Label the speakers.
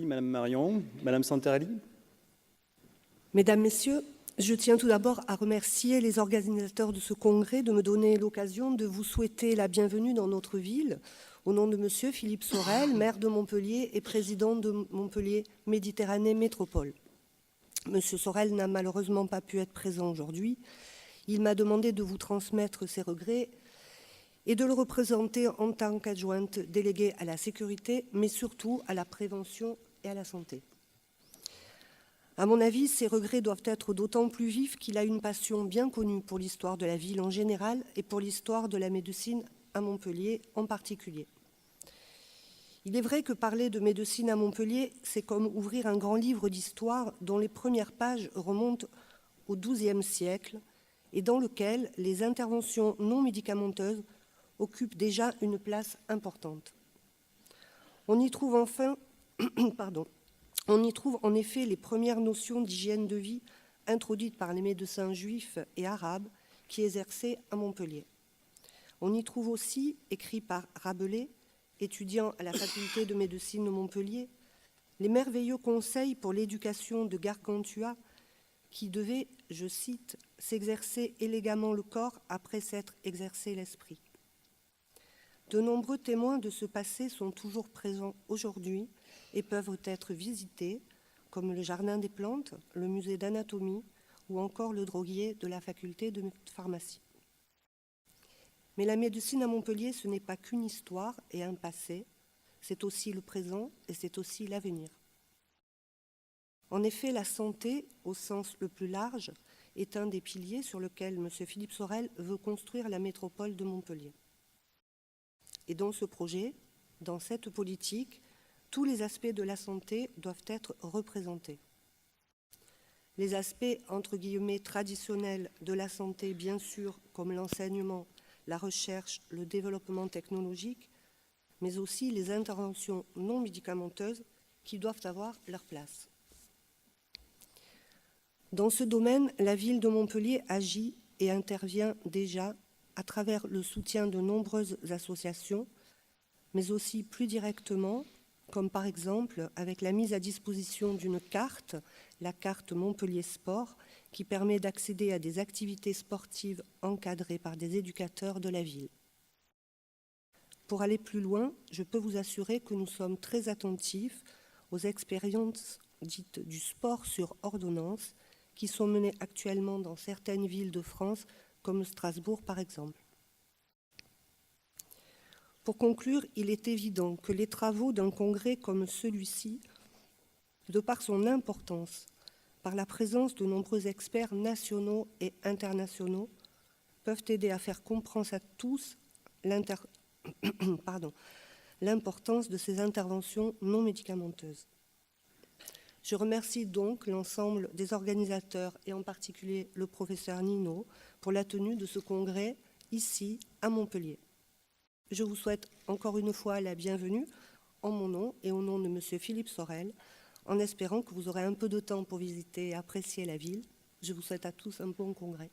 Speaker 1: Santarelli, Madame Marion, Madame Santarelli.
Speaker 2: Mesdames, Messieurs, je tiens tout d'abord à remercier les organisateurs de ce congrès de me donner l'occasion de vous souhaiter la bienvenue dans notre ville, au nom de Monsieur Philippe Sorel, maire de Montpellier et président de Montpellier Méditerranée Métropole. Monsieur Sorel n'a malheureusement pas pu être présent aujourd'hui. Il m'a demandé de vous transmettre ses regrets et de le représenter en tant qu'adjointe déléguée à la sécurité, mais surtout à la prévention et à la santé. À mon avis, ces regrets doivent être d'autant plus vifs qu'il a une passion bien connue pour l'histoire de la ville en général et pour l'histoire de la médecine à Montpellier en particulier. Il est vrai que parler de médecine à Montpellier, c'est comme ouvrir un grand livre d'histoire dont les premières pages remontent au XIIe siècle et dans lequel les interventions non médicamenteuses occupent déjà une place importante. On y trouve en effet les premières notions d'hygiène de vie introduites par les médecins juifs et arabes qui exerçaient à Montpellier. On y trouve aussi, écrit par Rabelais, étudiant à la faculté de médecine de Montpellier, les merveilleux conseils pour l'éducation de Gargantua qui devait, je cite, « s'exercer élégamment le corps après s'être exercé l'esprit ». De nombreux témoins de ce passé sont toujours présents aujourd'hui et peuvent être visités, comme le Jardin des plantes, le musée d'anatomie ou encore le droguier de la faculté de pharmacie. Mais la médecine à Montpellier, ce n'est pas qu'une histoire et un passé, c'est aussi le présent et c'est aussi l'avenir. En effet, la santé, au sens le plus large, est un des piliers sur lequel M. Philippe Sorel veut construire la métropole de Montpellier. Et dans ce projet, dans cette politique, tous les aspects de la santé doivent être représentés. Les aspects, entre guillemets, traditionnels de la santé, bien sûr, comme l'enseignement, la recherche, le développement technologique, mais aussi les interventions non médicamenteuses qui doivent avoir leur place. Dans ce domaine, la ville de Montpellier agit et intervient déjà à travers le soutien de nombreuses associations, mais aussi plus directement, comme par exemple avec la mise à disposition d'une carte, la carte Montpellier Sport, qui permet d'accéder à des activités sportives encadrées par des éducateurs de la ville. Pour aller plus loin, je peux vous assurer que nous sommes très attentifs aux expériences dites du sport sur ordonnance qui sont menées actuellement dans certaines villes de France, comme Strasbourg par exemple. Pour conclure, il est évident que les travaux d'un congrès comme celui-ci, de par son importance, par la présence de nombreux experts nationaux et internationaux, peuvent aider à faire comprendre à tous l'importance de ces interventions non médicamenteuses. Je remercie donc l'ensemble des organisateurs et en particulier le professeur Nino pour la tenue de ce congrès ici à Montpellier. Je vous souhaite encore une fois la bienvenue en mon nom et au nom de M. Philippe Sorel, en espérant que vous aurez un peu de temps pour visiter et apprécier la ville. Je vous souhaite à tous un bon congrès.